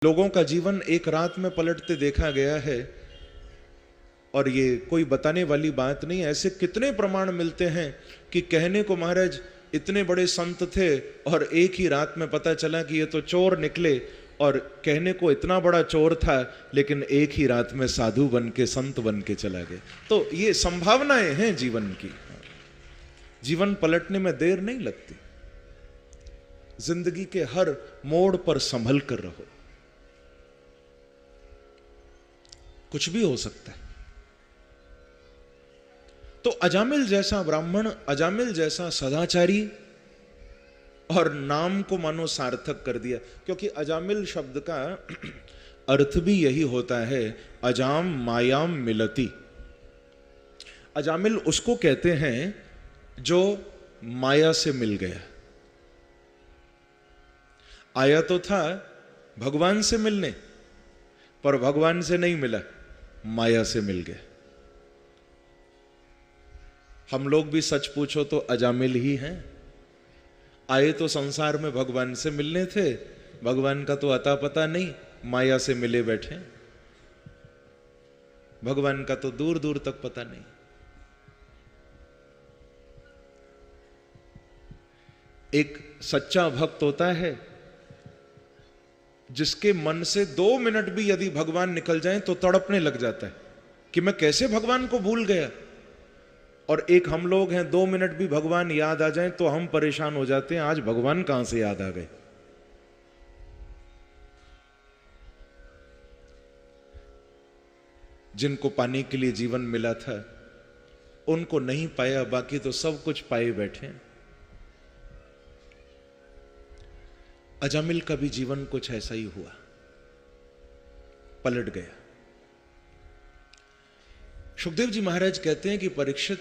लोगों का जीवन एक रात में पलटते देखा गया है, और ये कोई बताने वाली बात नहीं। ऐसे कितने प्रमाण मिलते हैं कि कहने को महाराज इतने बड़े संत थे और एक ही रात में पता चला कि ये तो चोर निकले, और कहने को इतना बड़ा चोर था लेकिन एक ही रात में साधु बन के संत बन के चला गया। तो ये संभावनाएं हैं जीवन की। जीवन पलटने में देर नहीं लगती। जिंदगी के हर मोड़ पर संभल कर रहो, कुछ भी हो सकता है। तो अजामिल जैसा ब्राह्मण, अजामिल जैसा सदाचारी, और नाम को मानो सार्थक कर दिया, क्योंकि अजामिल शब्द का अर्थ भी यही होता है, अजाम मायाम मिलती। अजामिल उसको कहते हैं जो माया से मिल गया। आया तो था भगवान से मिलने, पर भगवान से नहीं मिला, माया से मिल गया। हम लोग भी सच पूछो तो अजामिल ही हैं। आए तो संसार में भगवान से मिलने थे, भगवान का तो अता पता नहीं, माया से मिले बैठे। भगवान का तो दूर दूर तक पता नहीं। एक सच्चा भक्त होता है जिसके मन से 2 मिनट भी यदि भगवान निकल जाएं तो तड़पने लग जाता है कि मैं कैसे भगवान को भूल गया। और एक हम लोग हैं, 2 मिनट भी भगवान याद आ जाएं तो हम परेशान हो जाते हैं, आज भगवान कहां से याद आ गए। जिनको पाने के लिए जीवन मिला था उनको नहीं पाया, बाकी तो सब कुछ पाए बैठे। अजामिल का भी जीवन कुछ ऐसा ही हुआ, पलट गया। सुखदेव जी महाराज कहते हैं कि परीक्षित,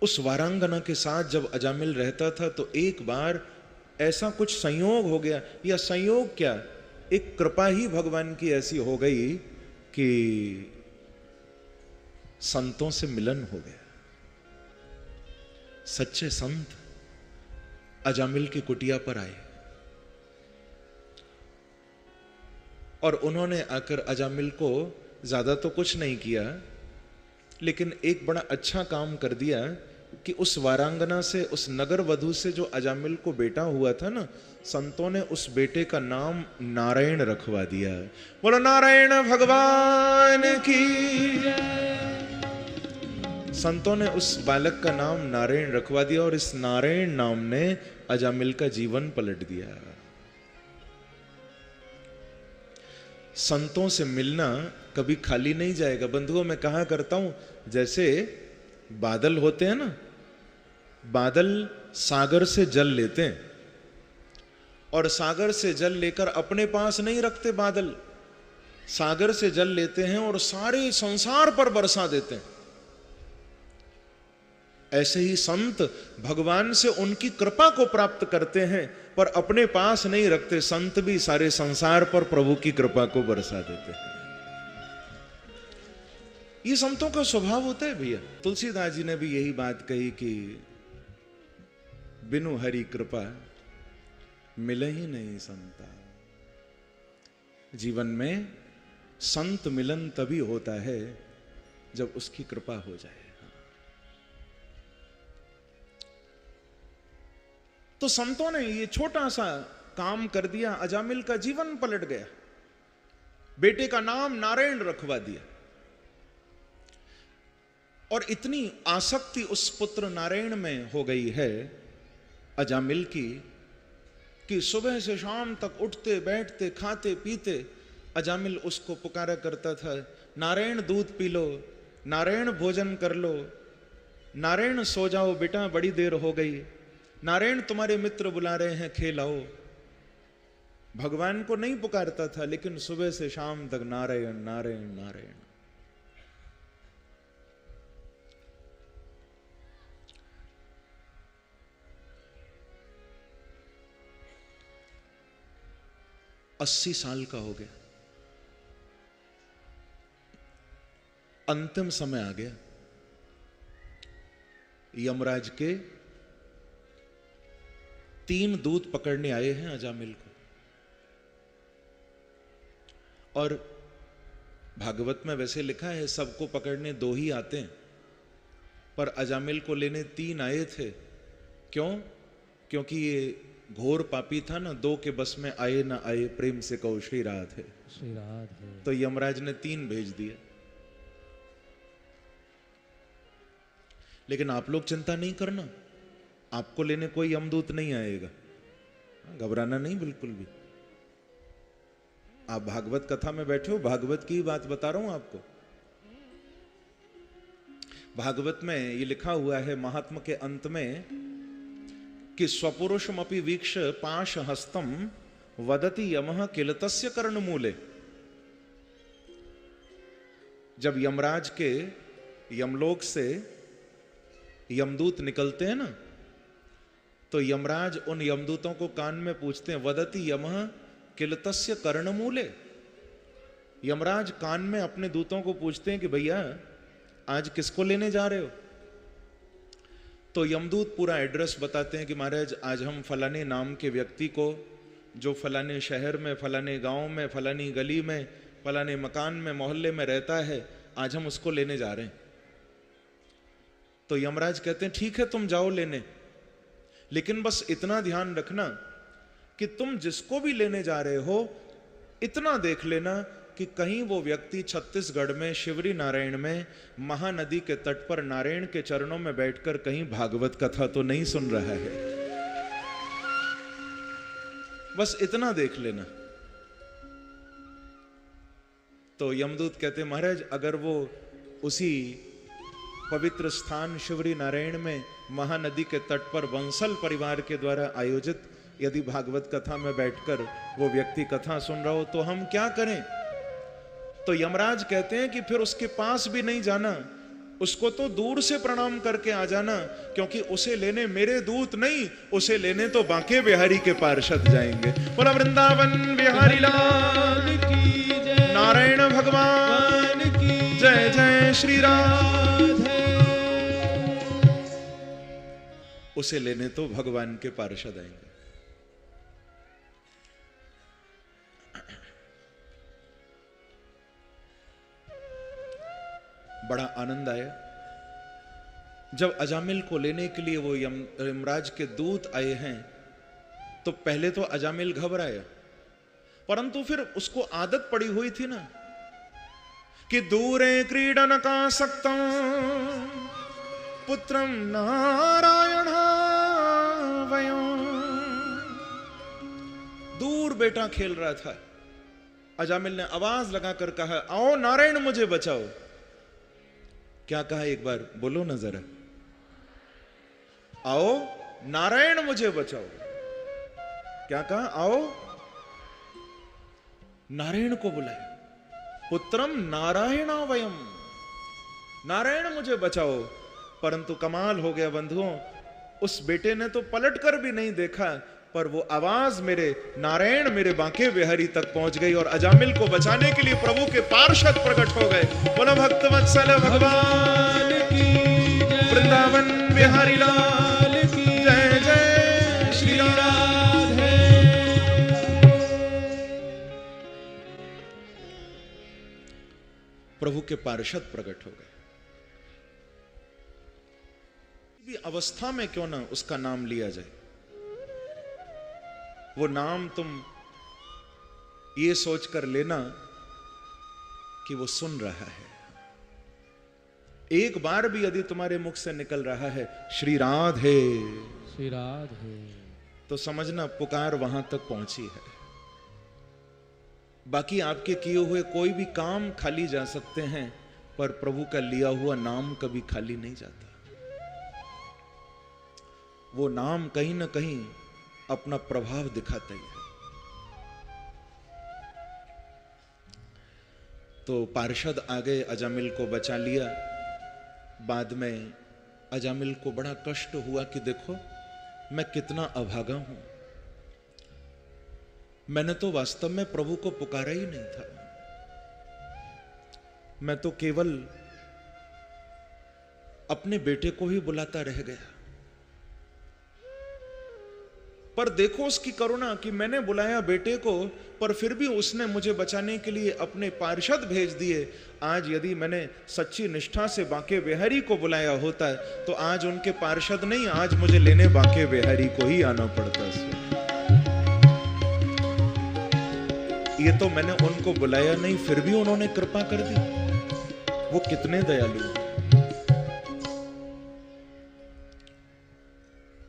उस वारांगना के साथ जब अजामिल रहता था तो एक बार ऐसा कुछ संयोग हो गया, या संयोग क्या, एक कृपा ही भगवान की ऐसी हो गई कि संतों से मिलन हो गया। सच्चे संत अजामिल की कुटिया पर आए और उन्होंने आकर अजामिल को ज्यादा तो कुछ नहीं किया, लेकिन एक बड़ा अच्छा काम कर दिया कि उस वारांगना से, उस नगर वधू से जो अजामिल को बेटा हुआ था ना, संतों ने उस बेटे का नाम नारायण रखवा दिया। बोलो नारायण भगवान की। संतों ने उस बालक का नाम नारायण रखवा दिया और इस नारायण नाम ने अजामिल का जीवन पलट दिया। संतों से मिलना कभी खाली नहीं जाएगा। बंधुओं, मैं कहा करता हूं, जैसे बादल होते हैं ना, बादल सागर से जल लेते हैं और सागर से जल लेकर अपने पास नहीं रखते। बादल सागर से जल लेते हैं और सारे संसार पर बरसा देते हैं। ऐसे ही संत भगवान से उनकी कृपा को प्राप्त करते हैं पर अपने पास नहीं रखते। संत भी सारे संसार पर प्रभु की कृपा को बरसा देते हैं। ये संतों का स्वभाव होता है भैया। तुलसीदास जी ने भी यही बात कही कि बिनु हरि कृपा मिले ही नहीं संता। जीवन में संत मिलन तभी होता है जब उसकी कृपा हो जाए। तो संतों ने ये छोटा सा काम कर दिया, अजामिल का जीवन पलट गया। बेटे का नाम नारायण रखवा दिया और इतनी आसक्ति उस पुत्र नारायण में हो गई है अजामिल की कि सुबह से शाम तक उठते बैठते खाते पीते अजामिल उसको पुकारा करता था, नारायण दूध पी लो, नारायण भोजन कर लो, नारायण सो जाओ बेटा बड़ी देर हो गई, नारायण तुम्हारे मित्र बुला रहे हैं खेलाओ। भगवान को नहीं पुकारता था लेकिन सुबह से शाम तक नारायण नारायण नारायण। अस्सी साल का हो गया, अंतिम समय आ गया। यमराज के 3 दूत पकड़ने आए हैं अजामिल को। और भागवत में वैसे लिखा है सबको पकड़ने 2 ही आते हैं, पर अजामिल को लेने 3 आए थे। क्यों? क्योंकि ये घोर पापी था ना, 2 के बस में आए ना आए, प्रेम से कहो श्री राधे। श्री राधे। तो यमराज ने 3 भेज दिए। लेकिन आप लोग चिंता नहीं करना, आपको लेने कोई यमदूत नहीं आएगा, घबराना नहीं बिल्कुल भी। आप भागवत कथा में बैठे हो, भागवत की बात बता रहा हूं आपको। भागवत में ये लिखा हुआ है महात्मा के अंत में कि स्वपुरुषमपि वीक्ष पाश हस्तम वदति यमः किलतस्य कर्णमूले। जब यमराज के यमलोक से यमदूत निकलते हैं ना, तो यमराज उन यमदूतों को कान में पूछते हैं, वदति यमः किलतस्य कर्णमूले। यमराज कान में अपने दूतों को पूछते हैं कि भैया आज किसको लेने जा रहे हो? तो यमदूत पूरा एड्रेस बताते हैं कि महाराज आज हम फलाने नाम के व्यक्ति को, जो फलाने शहर में, फलाने गांव में, फलानी गली में, फलाने मकान में, मोहल्ले में रहता है, आज हम उसको लेने जा रहे हैं। तो यमराज कहते हैं ठीक है तुम जाओ लेने, लेकिन बस इतना ध्यान रखना कि तुम जिसको भी लेने जा रहे हो इतना देख लेना कि कहीं वो व्यक्ति छत्तीसगढ़ में शिवरी नारायण में महानदी के तट पर नारायण के चरणों में बैठकर कहीं भागवत कथा तो नहीं सुन रहा है। बस इतना देख लेना। तो यमदूत कहते महाराज अगर वो उसी पवित्र स्थान शिवरी नारायण में महानदी के तट पर बंसल परिवार के द्वारा आयोजित यदि भागवत कथा में बैठकर वो व्यक्ति कथा सुन रहा हो तो हम क्या करें? तो यमराज कहते हैं कि फिर उसके पास भी नहीं जाना, उसको तो दूर से प्रणाम करके आ जाना, क्योंकि उसे लेने मेरे दूत नहीं, उसे लेने तो बांके बिहारी के पार्षद जाएंगे। बोला वृंदावन बिहारी लाल की जय, नारायण भगवान की जय, जय श्री राधे। उसे लेने तो भगवान के पार्षद आएंगे। बड़ा आनंद आया जब अजामिल को लेने के लिए वो यमराज के दूत आए हैं। तो पहले तो अजामिल घबराया, परंतु फिर उसको आदत पड़ी हुई थी ना कि दूरे क्रीडन का सक्तम पुत्रम नारायण वयं। दूर बेटा खेल रहा था, अजामिल ने आवाज लगाकर कहा आओ नारायण मुझे बचाओ। क्या कहा एक बार बोलो ना जरा, आओ नारायण मुझे बचाओ। क्या कहा? आओ नारायण को बुलाया, पुत्रम नारायण वयम, नारायण मुझे बचाओ। परंतु कमाल हो गया बंधुओं, उस बेटे ने तो पलट कर भी नहीं देखा, पर वो आवाज मेरे नारायण मेरे बांके बिहारी तक पहुंच गई और अजामिल को बचाने के लिए प्रभु के पार्षद प्रकट हो गए। बोलो भक्तवत्सल भगवान की जय, वृंदावन बिहारी लाल की जय, जय श्री राधे। प्रभु के पार्षद प्रकट हो गए। भी अवस्था में क्यों ना उसका नाम लिया जाए। वो नाम तुम ये सोचकर लेना कि वो सुन रहा है। एक बार भी यदि तुम्हारे मुख से निकल रहा है श्री राधे, श्री राधे, तो समझना पुकार वहां तक पहुंची है। बाकी आपके किए हुए कोई भी काम खाली जा सकते हैं, पर प्रभु का लिया हुआ नाम कभी खाली नहीं जाता। वो नाम कहीं ना कहीं अपना प्रभाव दिखाता ही है। तो पार्षद आ गए, अजामिल को बचा लिया। बाद में अजामिल को बड़ा कष्ट हुआ कि देखो मैं कितना अभागा हूं, मैंने तो वास्तव में प्रभु को पुकारा ही नहीं था। मैं तो केवल अपने बेटे को ही बुलाता रह गया। पर देखो उसकी करुणा कि मैंने बुलाया बेटे को, पर फिर भी उसने मुझे बचाने के लिए अपने पार्षद भेज दिए। आज यदि मैंने सच्ची निष्ठा से बांके बिहारी को बुलाया होता तो आज उनके पार्षद नहीं, आज मुझे लेने बांके बिहारी को ही आना पड़ता। ये तो मैंने उनको बुलाया नहीं, फिर भी उन्होंने कृपा कर दी। वो कितने दयालु हैं।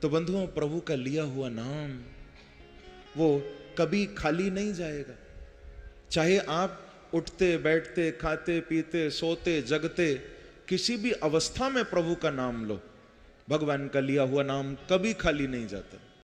तो बंधुओं, प्रभु का लिया हुआ नाम वो कभी खाली नहीं जाएगा। चाहे आप उठते बैठते खाते पीते सोते जगते किसी भी अवस्था में प्रभु का नाम लो, भगवान का लिया हुआ नाम कभी खाली नहीं जाता।